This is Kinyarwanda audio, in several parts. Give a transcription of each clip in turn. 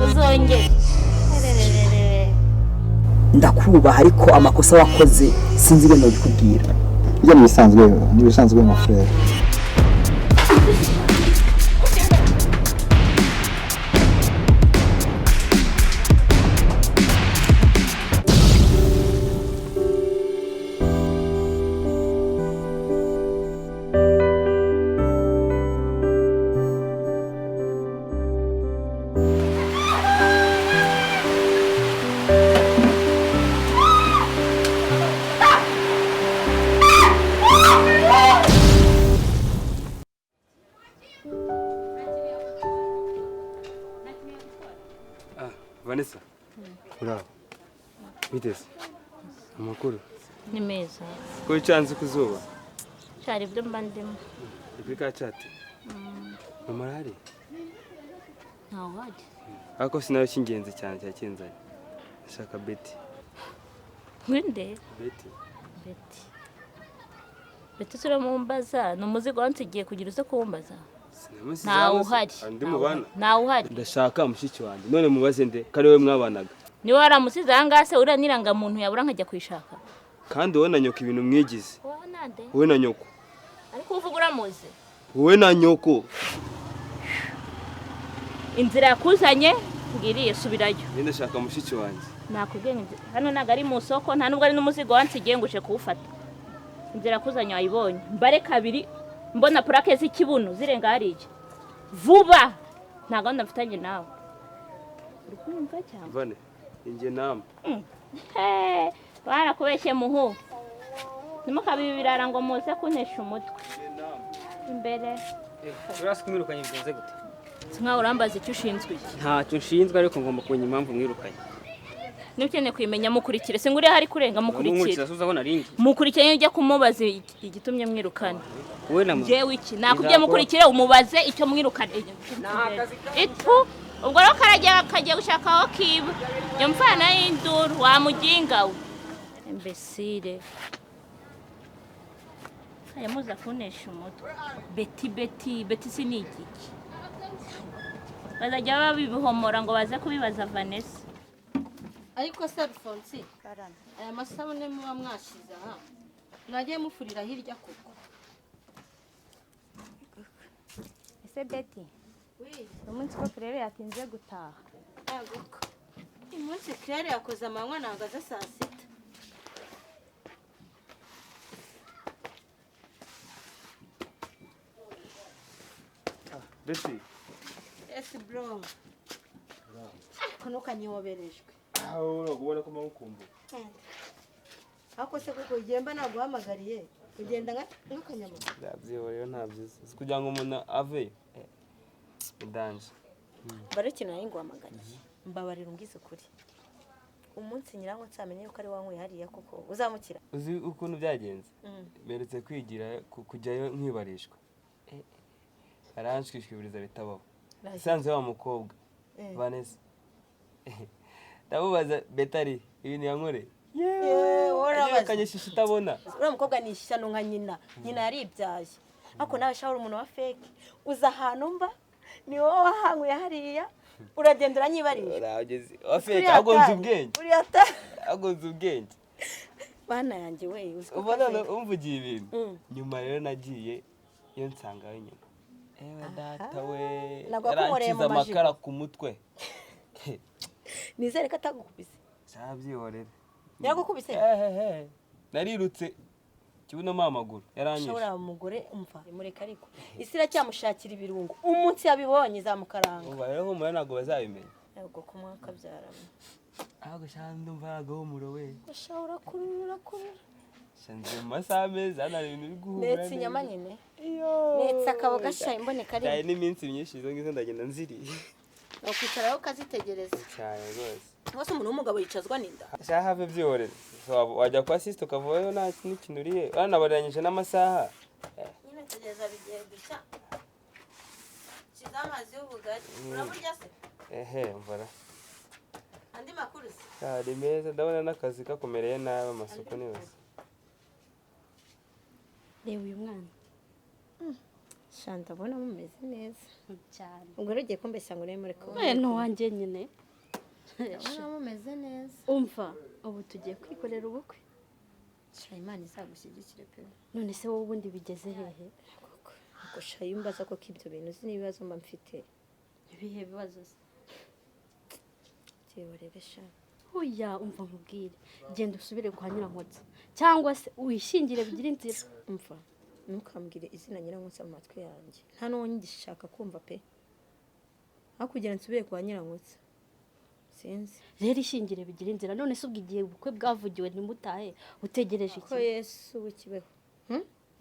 uzongere ndakubaha ariko amakosa wakoze sinzi ibintu bikubwira iyo nibisanzwe mu frère Vanessa. Ura. Biteze. Amakuru. ni meza Ko icyanze kuzuba. cyari ibyo mba ndimo Ibika cyate. Mama ari. ntawe wajya Ako sinayo cyingenzi cyane cyakenzanye. Shaka Betty. Ngwinde Betty. Betty sura mumbaza no muzigo wansigiye kugira uze kumbaza Sinamusize. ntawe uhari Ndi mubana. ntawe uhari Ndashaka mushiki wanjye. None mubaze nde kari we mwabanaga. ni waramusize ahangase uriya niranga muntu yabura nkajya kwishaka Kandi wowe na nyoko ibintu mwigize. wowe nande Wowe na nyoko. ariko uvuga uramuze Wowe na nyoko. inzira yakuzanye ngiriye subirayo Ndashaka mushiki wanjye. nakubwiye hano naga ari mu soko nta nubwo ari n'umuzigo wansigiye nguje kuwufata inzira yakuzanye wayibonye mbare kabiri mbona plaque z'ikibuno zirenga harije vuba nta gahunda mfitanye nawe uri kumva cyangwa Vane. Inge nama. barakubeshye muhu nimukabibi birara ngo muze kuntesha umutwe imbere urasi kumwirukanye bigenze gute nkaho urambaza icyo ushinzwe iki ntacyo nshinzwe ariko ngomba kumenya impamvu mwirukanye niba ukeneye kwimenya mukurikire singuriye hari kurenga mukurikire suza abona rindi mukurikire ujya kumubaza igitumye mwirukana wowe na jewe iki nakubye mukurikire umubaze icyo mwirukana itu ubwo rero kagiye gushaka aho kiba iyo mfana y'induru wamuginga we imbesire aya muza kunesha umutwe beti sinigiki bazajya babibihomora ngo baze kubibaza Vanessa ariko se Alphonse aya masabune muba mwashize aha mwagiye mufurira hirya koko ese Betty umunsi ko Claire yatinze gutaha aguko umunsi Claire yakoze amanywa nagaza saa sita Betty. ese bro kono kanyoberejwe Urabona ko mamukumbu. ako se kuko igenda naguhamagariye ugenda nk'akanyama Ndabyihoreyo ntabyiza. Kugira ngo umuntu ave idanje. bareke nayo nguhamagariye mbabarira ungize ukuri umunsi nyirango nsamenye yuko ari wanwe hariya kuko uzamukira Uzi ukuntu byagenze? Beretse kwigira kujyayo nkwibarishwa. Aranshwishwibiriza bitabaho. Sanze wa mukobwa Vanessa. Ndamubaza Betari ibintu yankore. Yewe kanyeshisha utabona. uriya mukobwa ni ishyano nka nyina yaribyaye ariko nawe shawura umuntu wa fake uza ahantu mba ni wowe wahanguye hariya uragenda uranyibarira Urageze wa fake agonze ubwenge. Agonze ubwenge. bana yanjye we Ubona umvugiye ibintu. Nyuma rero nagiye iyo nsangayo nyuma. Ewe data we. Yarankiza amakara ku mutwe. nizere ko atagukubise Cyabyihorera. yaragukubise Narirutse kibuno mamaguru yaranyishe. shawura umugore umva imureka ariko isi iracyamushakira ibirungo umunsi yabibonya izamukaranga Uba rero humura ntago bazabimenya. yego kumwaka byarama Ahubwo shandi umva agahumuro we. shawura kurura Shanze mu masaha meza nta bintu biri guhura. ndetse inyama nyine Iyo. ndetse akaba gashaye imboneka ari Cyane n'iminsi myinshi izo ngizo ndagenda nziriye. ukwicaraho ukazitegereza Cyane rwose. wose umuntu w'umugabo yicazwa n'inda Shaha have byihorera. Wajya kwa sister ukavuyeyo nta n'ikintu uriye. Banabaranyije n'amasaha. nyine tegereza bigiye gushya shiza amazi y'ubugari uraburya se Mvara. andi makuru se Cyari meza ndabona n'akazi kakomereye nabi amasuku ni yose. reba uyu mwana shanda ndabona mumeze neza cyane ubwo rero ugiye kumbeshya ngo urebe ko no wanjye nyine ndabona mumeze neza umva ubu tugiye kwikorera ubukwe shira Imana izagushyigikire pe none se wowe ubundi bigeze hehe ako shayi umbaza ko ibyo bintu uzi n'ibibazo mba mfite ibihe bibazo se giye urebe sha oya umva nkubwire genda usubire kwa Nyirankotsa cyangwa se wishingire bigira inzira umva ntukambwire izina Nyirankotsa mu matwi yanjye nta n'uwo ngishaka kumva pe hakugira nsubire kwa Nyirankotsa sinzi rero ishingire bigira inzira none se ubwo igihe ubukwe bwavugiwe ntimutahe utegereje iki ko Yesu w'ikibeho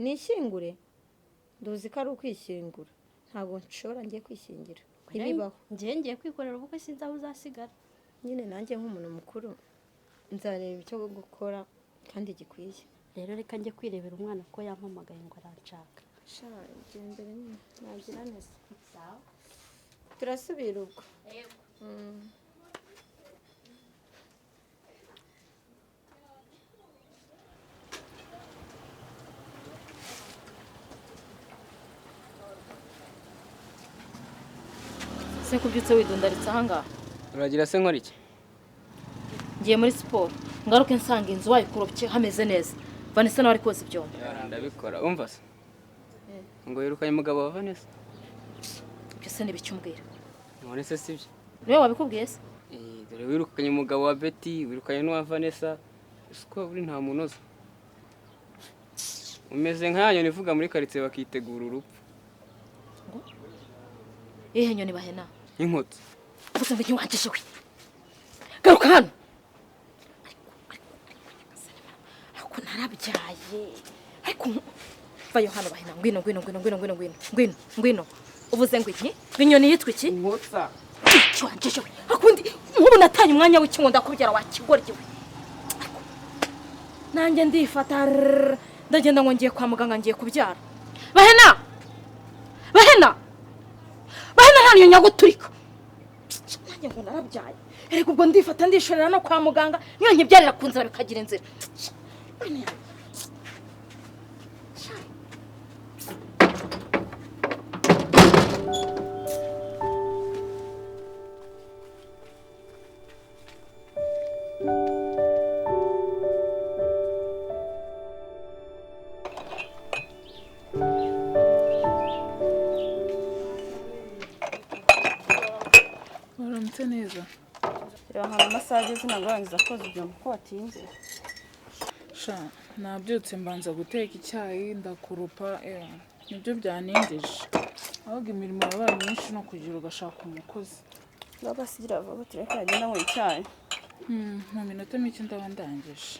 nishingure nduzi ko ari ukwishyingura ntabwo nshobora ngiye kwishingira ntibibaho ngiye kwikorera ubukwe sinzi aho uzasigara nyine nanjye nk'umuntu mukuru nzareba icyo gukora kandi gikwiye rero reka njye kwirebera umwana ko yampamagaye ngo aranshaka sha gendere nyine nagira neza turasubira ubwo se kubyutse widundaritse ahangaha uragira se nkora iki ngiye muri siporo ngaruke nsanga inzu wayikorobye hameze neza Vanessa nawe ari koza ibyombo ndabikora umva se ngo yirukanye umugabo wa Vanessa ibyo se n'ibicyumbwira none se sibyo niwe wabikubwiye se dore wirukanye umugabo wa Betty wirukanye n'uwa Vanessa uko uri nta munoza umeze nk'ayo nivuga muri quartier bakitegura urupfu ihe nyoni bahena inkotsi uvuze ngo ntiwanjije we garuka hano ariko narabyaye ariko vayo hano bahena ngwino uvuze ngo iki binyoni yitwa iki inkotsa icyo wanjije we akundi nk'ubu natanye umwanya w'iki ngo ndakubyara wakigorye we nanjye ndifata ndagenda ngo ngiye kwa muganga ngiye kubyara bahena naniyo nyaguturika nanjye ngo narabyaye erega ubwo ndifata ndishorera no kwa muganga niyo nkibyarira ku nzira bikagira inzira Waramutse neza reba hano amasaha ageze ntagorangiza koza ibyombo ko watinze sha nabyutse mbanza guteka icyayi ndakurupa nibyo byanindije ahubwo imirimo yabaye myinshi no kugira ugashaka umukozi ndabasigira vuba tureke yagenda ngo icyayi mu minota mike ndaba ndangije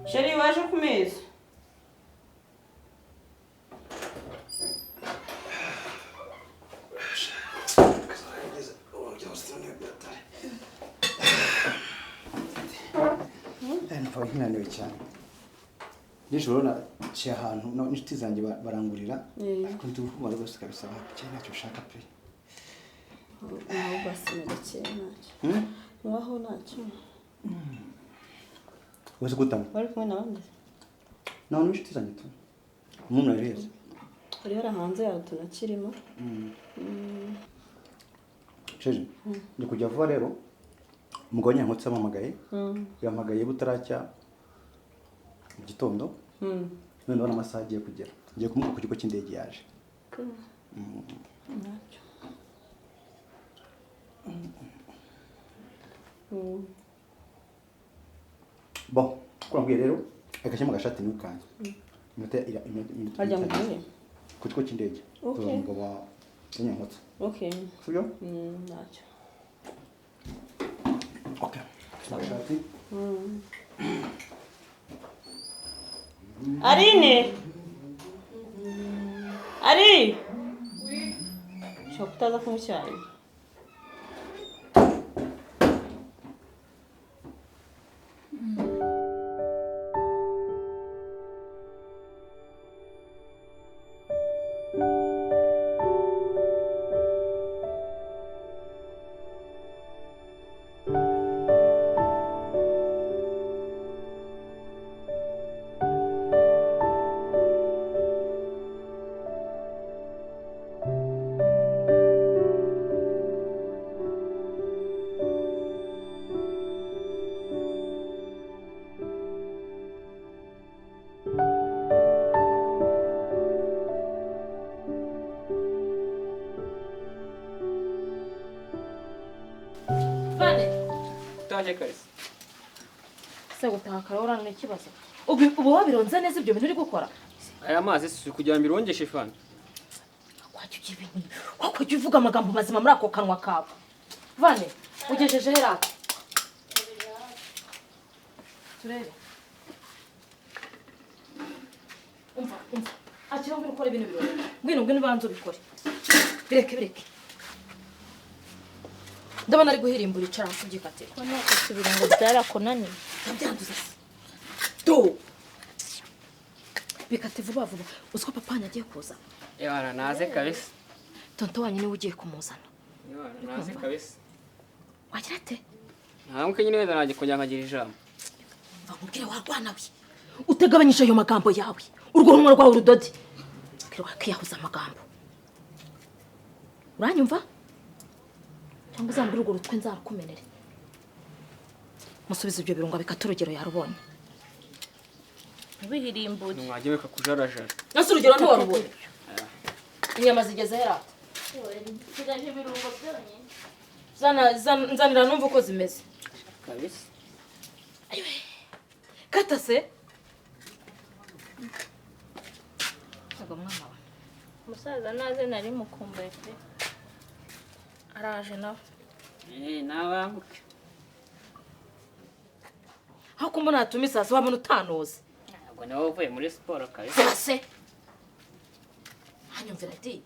sheri waje ku meza Nkaba nkinaniwe cyane nijoro naciye ahantu n'inshuti zanjye barangurira ariko ndi kumva rwose kabisa cyane ntacyo ushaka pe naho basina gake ntacyo naho ntacyo wese gutama bari kumwe n'abandi naho n'inshuti zanjye tu umuntu ariheze hari hanze yawe tunakirimo sheje ndi kujya vuba rero umugabo Nyankotsa amamagaye yampagaye butaracya mu gitondo none ndabona amasaha agiye kugera ngiye kumuka ku kigo cy'indege yaje ntacyo bon kurambwiye rero agashyemo agashati n'ukanya iminota harya mugiye ku kigo cy'indege tuza umugabo wa Nyankotsa Okay. sibyo Ntacyo. okay sabati Arine. Ari. Ushobora kutaza kunywa icyayi. utaje karisa Se gutaha kare urangana ikibazo. Ubu wabironze neza ibyo bintu uri gukora. aya mazi si kugira ngo irongeshe fana Wakujya uvuga amagambo mazima muri ako kanwa kawe. Vane, ugejeje hera. Turebe. Umva. Akira ngo ukore ibintu birori. Ngwino banzo bikore. Bireke. Ndabona ari guhirimbura icara kubyikatira. ko nakasubira ngo byarakunaniye. Ndabyanduza. Do. Bikate vuba. Uziko papa agiye kuza. ewana naze kabisa Tonto wanyu niwe ugiye kumuzana. ewana naze kabisa Wagira ate? ntabwo nyine wenda najye kujya nkagira ijambo Nkubwire warwana we. Utegabanyije ayo magambo yawe. Urwo rumwe rwawe urudodi. Kira kiyahuza amagambo. Uranyumva? Cyangwa uzambira urwo rutwe nzarukumenere. Musubiza ibyo birunga bikaturugero yarubonye. Bihirimburi. mwajye weka kujarajara Nase urugero ntiwarubonye. Inyama zigeze hera. Sigaje ibirungo byonyine. Nzanira numva uko zimeze. kabisa Kata se. Saga mwana wa. Umusaza naze nari mukumbuye pe. Araje nawe. nabanguke Aho kumbona atumisa se wabona utanoze. ntabwo nawe uvuye muri siporo kabisa Se. Hanyumvira ati.